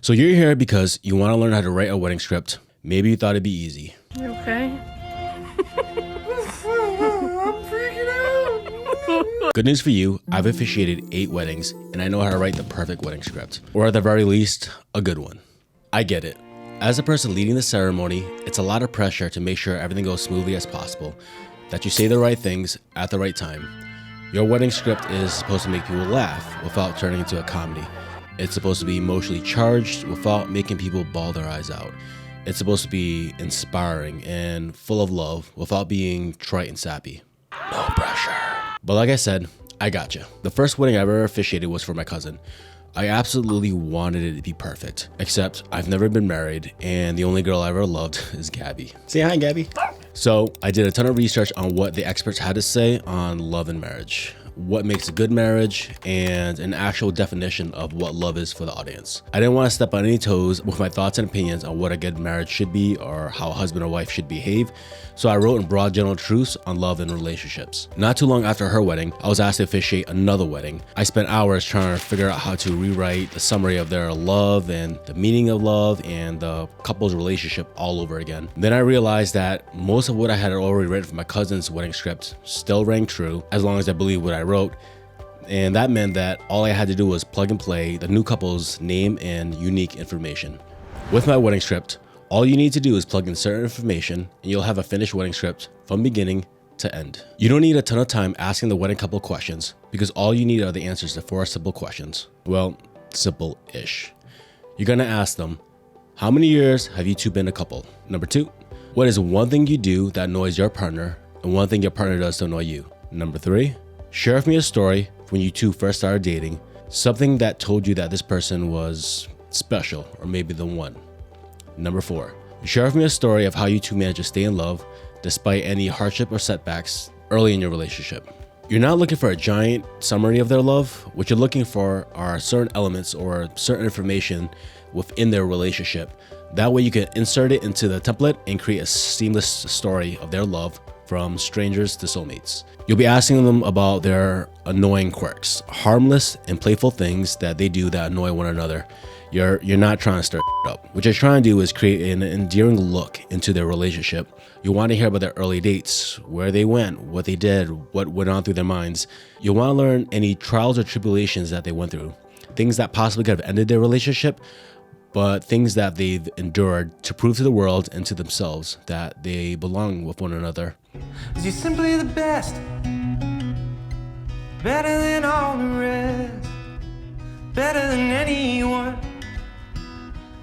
So you're here because you want to learn how to write a wedding script. Maybe you thought it'd be easy. You okay? Good news for you, I've officiated 8 weddings and I know how to write the perfect wedding script, or at the very least, a good one. I get it. As the person leading the ceremony, it's a lot of pressure to make sure everything goes smoothly as possible, that you say the right things at the right time. Your wedding script is supposed to make people laugh without turning into a comedy. It's supposed to be emotionally charged without making people bawl their eyes out. It's supposed to be inspiring and full of love without being trite and sappy. No pressure. But like I said, I gotcha. The first wedding I ever officiated was for my cousin. I absolutely wanted it to be perfect, except I've never been married and the only girl I ever loved is Gabby. Say hi, Gabby. So I did a ton of research on what the experts had to say on love and marriage, what makes a good marriage, and an actual definition of what love is for the audience. I didn't want to step on any toes with my thoughts and opinions on what a good marriage should be or how a husband or wife should behave, so I wrote in broad general truths on love and relationships. Not too long after her wedding, I was asked to officiate another wedding. I spent hours trying to figure out how to rewrite the summary of their love and the meaning of love and the couple's relationship all over again. Then I realized that most of what I had already written for my cousin's wedding script still rang true as long as I believed what I wrote, and that meant that all I had to do was plug and play the new couple's name and unique information. With my wedding script, all you need to do is plug in certain information and you'll have a finished wedding script from beginning to end. You don't need a ton of time asking the wedding couple questions because all you need are the answers to 4 simple questions. Well, simple-ish. You're gonna ask them, how many years have you two been a couple? Number 2, what is one thing you do that annoys your partner and one thing your partner does to annoy you? Number 3, share with me a story when you two first started dating, something that told you that this person was special or maybe the one. Number 4, share with me a story of how you two managed to stay in love despite any hardship or setbacks early in your relationship. You're not looking for a giant summary of their love. What you're looking for are certain elements or certain information within their relationship. That way you can insert it into the template and create a seamless story of their love from strangers to soulmates. You'll be asking them about their annoying quirks, harmless and playful things that they do that annoy one another. You're not trying to stir up. What you're trying to do is create an endearing look into their relationship. You want to hear about their early dates, where they went, what they did, what went on through their minds. You want to learn any trials or tribulations that they went through, things that possibly could have ended their relationship, but things that they've endured to prove to the world and to themselves that they belong with one another. You're simply the best, better than all the rest, better than anyone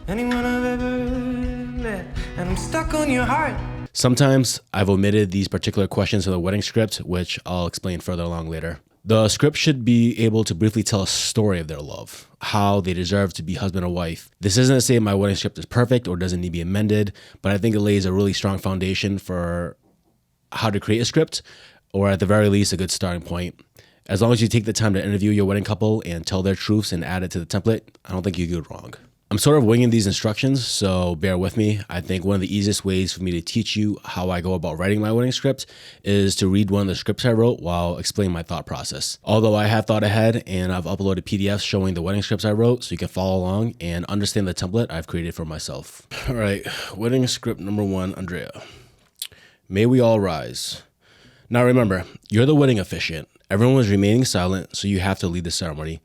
I've ever met, and I'm stuck on your heart. Sometimes I've omitted these particular questions in the wedding script, which I'll explain further along later. The script should be able to briefly tell a story of their love, how they deserve to be husband or wife. This isn't to say my wedding script is perfect or doesn't need to be amended, but I think it lays a really strong foundation for how to create a script, or at the very least, a good starting point. As long as you take the time to interview your wedding couple and tell their truths and add it to the template, I don't think you go wrong. I'm sort of winging these instructions, so bear with me. I think one of the easiest ways for me to teach you how I go about writing my wedding script is to read one of the scripts I wrote while explaining my thought process. Although I have thought ahead and I've uploaded PDFs showing the wedding scripts I wrote so you can follow along and understand the template I've created for myself. All right, wedding script number 1, Andrea. May we all rise. Now remember, you're the wedding officiant. Everyone was remaining silent, so you have to lead the ceremony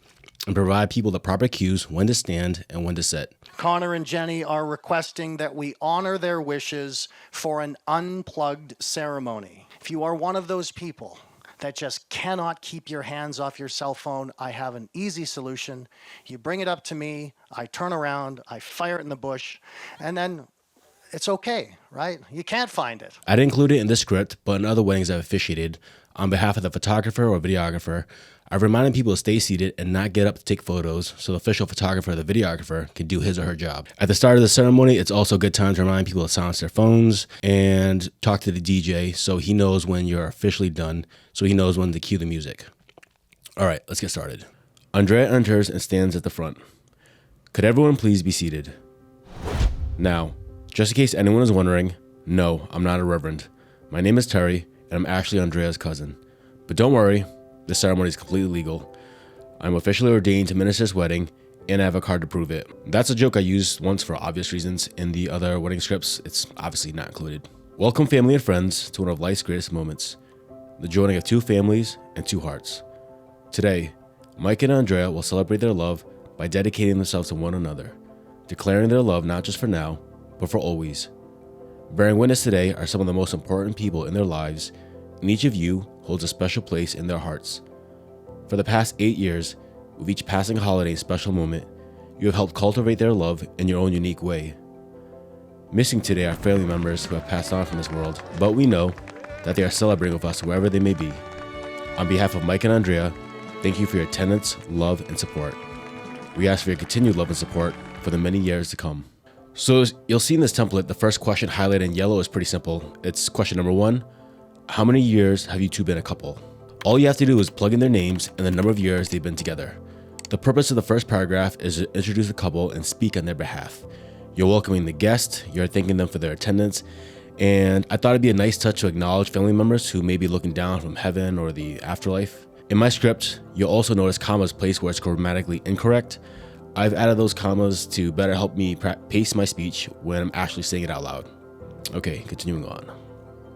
and provide people the proper cues when to stand and when to sit. Connor and Jenny are requesting that we honor their wishes for an unplugged ceremony. If you are one of those people that just cannot keep your hands off your cell phone, I have an easy solution. You bring it up to me, I turn around, I fire it in the bush, and then it's okay, right? You can't find it. I didn't include it in this script, but in other weddings I've officiated, on behalf of the photographer or videographer, I've reminded people to stay seated and not get up to take photos so the official photographer or the videographer can do his or her job. At the start of the ceremony, it's also a good time to remind people to silence their phones and talk to the DJ so he knows when you're officially done, so he knows when to cue the music. All right, let's get started. Andrea enters and stands at the front. Could everyone please be seated? Now, just in case anyone is wondering, no, I'm not a reverend. My name is Terry, and I'm actually Andrea's cousin. But don't worry, this ceremony is completely legal. I'm officially ordained to minister this wedding, and I have a card to prove it. That's a joke I used once for obvious reasons. In the other wedding scripts, it's obviously not included. Welcome family and friends to one of life's greatest moments, the joining of two families and two hearts. Today, Mike and Andrea will celebrate their love by dedicating themselves to one another, declaring their love not just for now, but for always. Bearing witness today are some of the most important people in their lives, and each of you holds a special place in their hearts. For the past 8 years, with each passing holiday and special moment, you have helped cultivate their love in your own unique way. Missing today are family members who have passed on from this world, but we know that they are celebrating with us wherever they may be. On behalf of Mike and Andrea, thank you for your attendance, love, and support. We ask for your continued love and support for the many years to come. So you'll see in this template, the first question highlighted in yellow is pretty simple. It's question number 1. How many years have you two been a couple? All you have to do is plug in their names and the number of years they've been together. The purpose of the first paragraph is to introduce the couple and speak on their behalf. You're welcoming the guest, you're thanking them for their attendance, and I thought it'd be a nice touch to acknowledge family members who may be looking down from heaven or the afterlife. In my script, you'll also notice commas placed where it's grammatically incorrect. I've added those commas to better help me pace my speech when I'm actually saying it out loud. Okay, continuing on.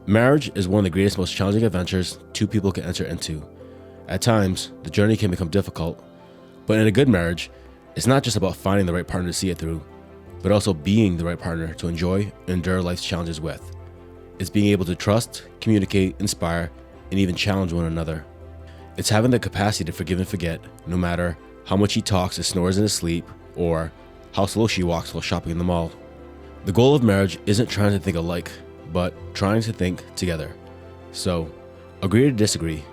Marriage is one of the greatest, most challenging adventures two people can enter into. At times, the journey can become difficult, but in a good marriage, it's not just about finding the right partner to see it through, but also being the right partner to enjoy and endure life's challenges with. It's being able to trust, communicate, inspire, and even challenge one another. It's having the capacity to forgive and forget, no matter how much he talks and snores in his sleep, or how slow she walks while shopping in the mall. The goal of marriage isn't trying to think alike, but trying to think together. So, agree to disagree,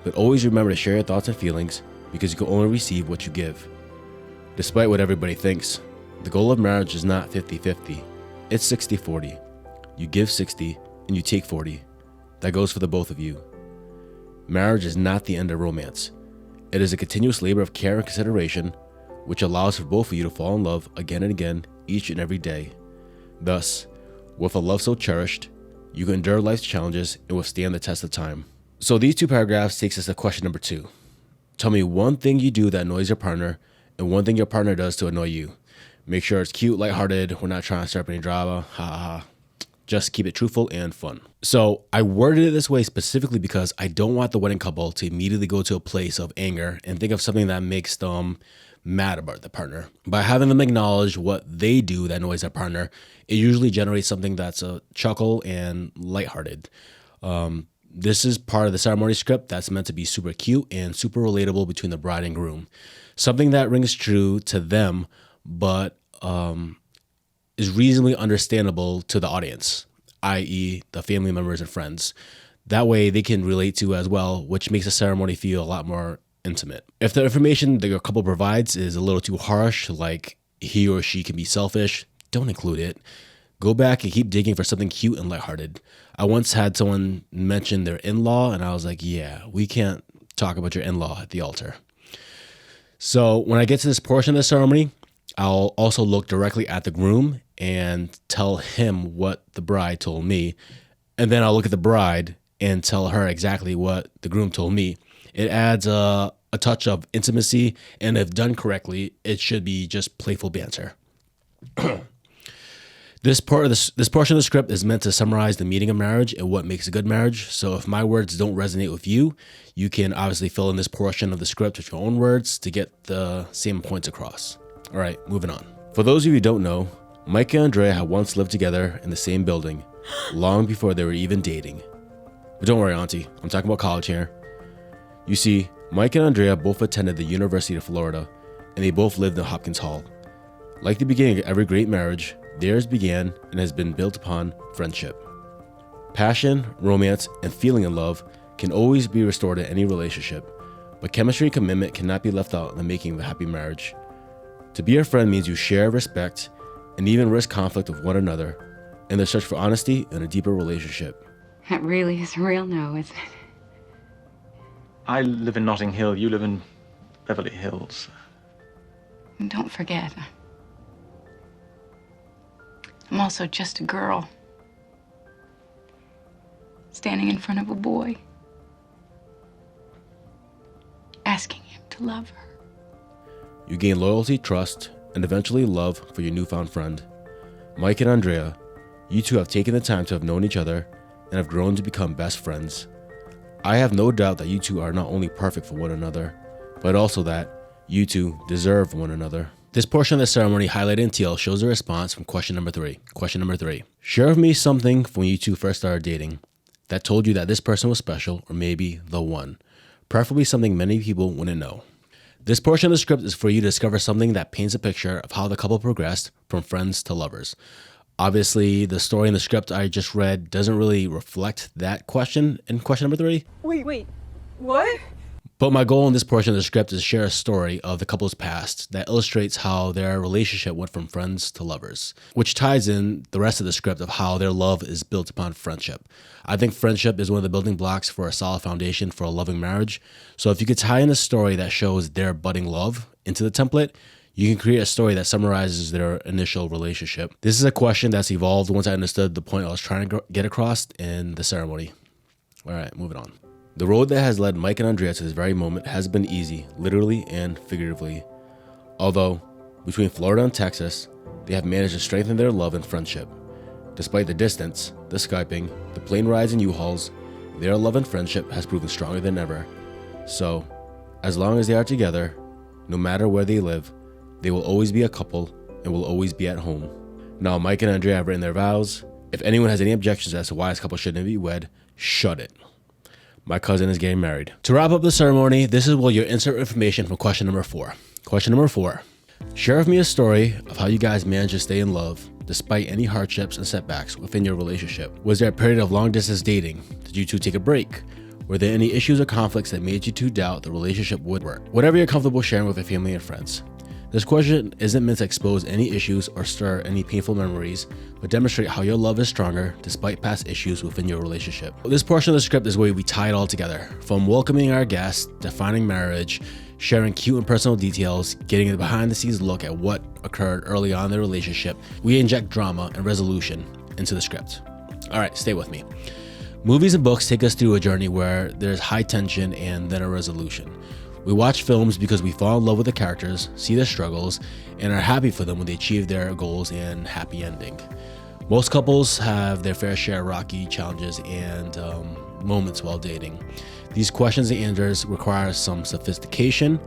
but always remember to share your thoughts and feelings, because you can only receive what you give. Despite what everybody thinks, the goal of marriage is not 50-50, it's 60-40. You give 60 and you take 40. That goes for the both of you. Marriage is not the end of romance. It is a continuous labor of care and consideration, which allows for both of you to fall in love again and again, each and every day. Thus, with a love so cherished, you can endure life's challenges and withstand the test of time. So these two paragraphs takes us to question number 2. Tell me one thing you do that annoys your partner, and one thing your partner does to annoy you. Make sure it's cute, lighthearted. We're not trying to stir up any drama. Ha ha ha. Just keep it truthful and fun. So I worded it this way specifically because I don't want the wedding couple to immediately go to a place of anger and think of something that makes them mad about the partner. By having them acknowledge what they do that annoys their partner, it usually generates something that's a chuckle and lighthearted. This is part of the ceremony script that's meant to be super cute and super relatable between the bride and groom. Something that rings true to them, but is reasonably understandable to the audience, i.e. the family members and friends. That way they can relate to as well, which makes the ceremony feel a lot more intimate. If the information that your couple provides is a little too harsh, like he or she can be selfish, don't include it. Go back and keep digging for something cute and lighthearted. I once had someone mention their in-law, and I was like, yeah, we can't talk about your in-law at the altar. So when I get to this portion of the ceremony, I'll also look directly at the groom and tell him what the bride told me. And then I'll look at the bride and tell her exactly what the groom told me. It adds a touch of intimacy, and if done correctly, it should be just playful banter. This portion of the script is meant to summarize the meaning of marriage and what makes a good marriage. So if my words don't resonate with you, you can obviously fill in this portion of the script with your own words to get the same points across. All right, moving on. For those of you who don't know, Mike and Andrea had once lived together in the same building, long before they were even dating. But don't worry, Auntie, I'm talking about college here. You see, Mike and Andrea both attended the University of Florida, and they both lived in Hopkins Hall. Like the beginning of every great marriage, theirs began and has been built upon friendship. Passion, romance, and feeling in love can always be restored in any relationship, but chemistry and commitment cannot be left out in the making of a happy marriage. To be a friend means you share, respect, and even risk conflict with one another in the search for honesty and a deeper relationship. That really is a real no, isn't it? I live in Notting Hill. You live in Beverly Hills. And don't forget, I'm also just a girl standing in front of a boy, asking him to love her. You gain loyalty, trust, and eventually love for your newfound friend. Mike and Andrea, you two have taken the time to have known each other and have grown to become best friends. I have no doubt that you two are not only perfect for one another, but also that you two deserve one another. This portion of the ceremony highlighted in teal shows a response from question number 3. Question number 3. Share with me something from when you two first started dating that told you that this person was special or maybe the one. Preferably something many people wouldn't know. This portion of the script is for you to discover something that paints a picture of how the couple progressed from friends to lovers. Obviously, the story in the script I just read doesn't really reflect that question in question number 3. Wait, what? But my goal in this portion of the script is to share a story of the couple's past that illustrates how their relationship went from friends to lovers, which ties in the rest of the script of how their love is built upon friendship. I think friendship is one of the building blocks for a solid foundation for a loving marriage. So if you could tie in a story that shows their budding love into the template, you can create a story that summarizes their initial relationship. This is a question that's evolved once I understood the point I was trying to get across in the ceremony. All right, moving on. The road that has led Mike and Andrea to this very moment has been easy, literally and figuratively. Although, between Florida and Texas, they have managed to strengthen their love and friendship. Despite the distance, the Skyping, the plane rides and U-Hauls, their love and friendship has proven stronger than ever. So, as long as they are together, no matter where they live, they will always be a couple and will always be at home. Now, Mike and Andrea have written their vows. If anyone has any objections as to why this couple shouldn't be wed, shut it. My cousin is getting married. To wrap up the ceremony, this is your insert information from question number 4. Question number 4. Share with me a story of how you guys managed to stay in love despite any hardships and setbacks within your relationship. Was there a period of long distance dating? Did you two take a break? Were there any issues or conflicts that made you two doubt the relationship would work? Whatever you're comfortable sharing with your family and friends. This question isn't meant to expose any issues or stir any painful memories, but demonstrate how your love is stronger despite past issues within your relationship. This portion of the script is where we tie it all together, from welcoming our guests, defining marriage, sharing cute and personal details, getting a behind the scenes look at what occurred early on in the relationship. We inject drama and resolution into the script. All right, stay with me. Movies and books take us through a journey where there's high tension and then a resolution. We watch films because we fall in love with the characters, see their struggles, and are happy for them when they achieve their goals and happy ending. Most couples have their fair share of rocky challenges and moments while dating. These questions and answers require some sophistication,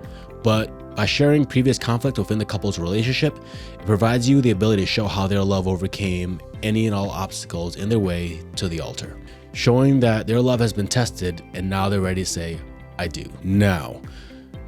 but by sharing previous conflict within the couple's relationship, it provides you the ability to show how their love overcame any and all obstacles in their way to the altar, showing that their love has been tested and now they're ready to say, I do. Now,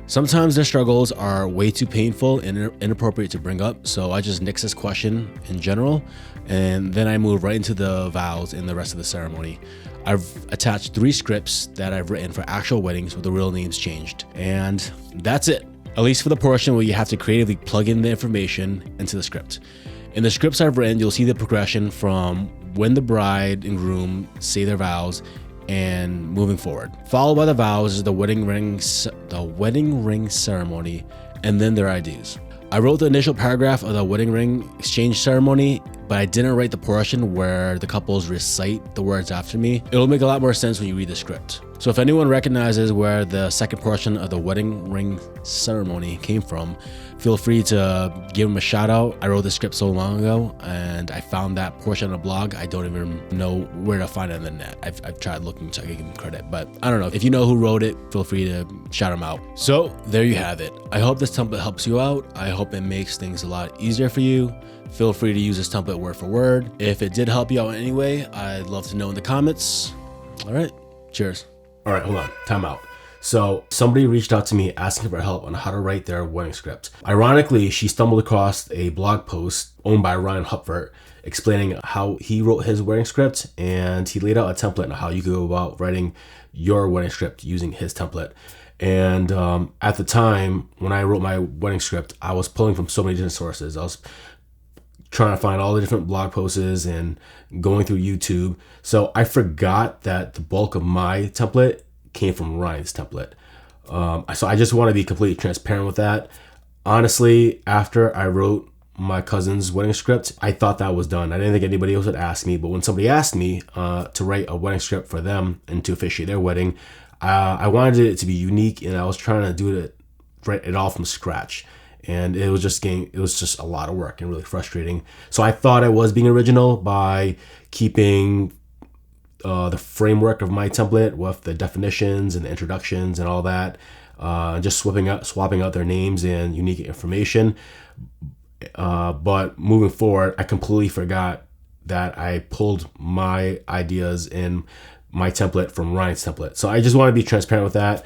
sometimes their struggles are way too painful and inappropriate to bring up, so I just nix this question in general, and then I move right into the vows and the rest of the ceremony. I've attached 3 scripts that I've written for actual weddings with the real names changed, and that's it. At least for the portion where you have to creatively plug in the information into the script. In the scripts I've written, you'll see the progression from when the bride and groom say their vows and moving forward. Followed by the vows is the wedding ring ceremony, and then their IDs. I wrote the initial paragraph of the wedding ring exchange ceremony, but I didn't write the portion where the couples recite the words after me. It'll make a lot more sense when you read the script. So if anyone recognizes where the second portion of the wedding ring ceremony came from, feel free to give them a shout out. I wrote the script so long ago and I found that portion on a blog. I don't even know where to find it on the net. I've tried looking to give them credit, but I don't know. If you know who wrote it, feel free to shout them out. So there you have it. I hope this template helps you out. I hope it makes things a lot easier for you. Feel free to use this template word for word. If it did help you out in any way, I'd love to know in the comments. All right, cheers. All right, hold on, time out. So somebody reached out to me asking for help on how to write their wedding script. Ironically, she stumbled across a blog post owned by Ryan Hupfert explaining how he wrote his wedding script, and he laid out a template on how you go about writing your wedding script using his template. And at the time when I wrote my wedding script, I was pulling from so many different sources. I was trying to find all the different blog posts and going through YouTube. So I forgot that the bulk of my template came from Ryan's template. So I just want to be completely transparent with that. Honestly, after I wrote my cousin's wedding script, I thought that was done. I didn't think anybody else would ask me, but when somebody asked me to write a wedding script for them and to officiate their wedding, I wanted it to be unique, and I was trying to write it all from scratch. and it was just a lot of work and really frustrating. So I thought I was being original by keeping the framework of my template with the definitions and the introductions and all that, just swapping out their names and unique information. But moving forward, I completely forgot that I pulled my ideas in my template from Ryan's template. So I just want to be transparent with that.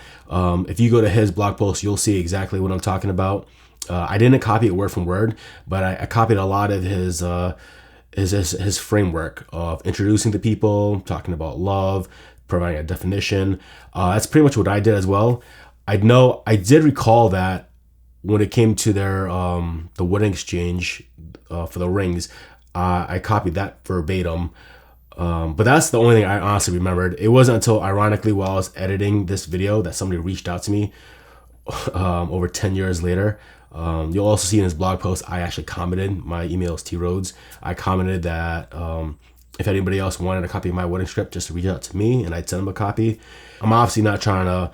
If you go to his blog post, you'll see exactly what I'm talking about. I didn't copy it word from word, but I copied a lot of his framework of introducing the people, talking about love, providing a definition. That's pretty much what I did as well. I did recall that when it came to their the wedding exchange for the rings, I copied that verbatim. But that's the only thing I honestly remembered. It wasn't until, ironically, while I was editing this video that somebody reached out to me over 10 years later. You'll also see in his blog post, I actually commented, my email is trhodes. I commented that if anybody else wanted a copy of my wedding script, just to reach out to me and I'd send them a copy. I'm obviously not trying to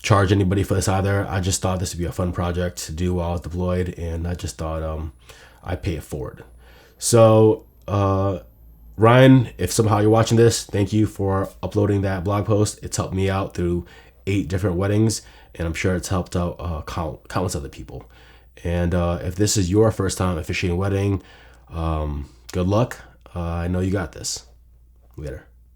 charge anybody for this either. I just thought this would be a fun project to do while I was deployed, and I just thought I'd pay it forward. So Ryan, if somehow you're watching this, thank you for uploading that blog post. It's helped me out through 8 different weddings, and I'm sure it's helped out countless other people. And if this is your first time officiating a wedding, good luck. I know you got this. Later.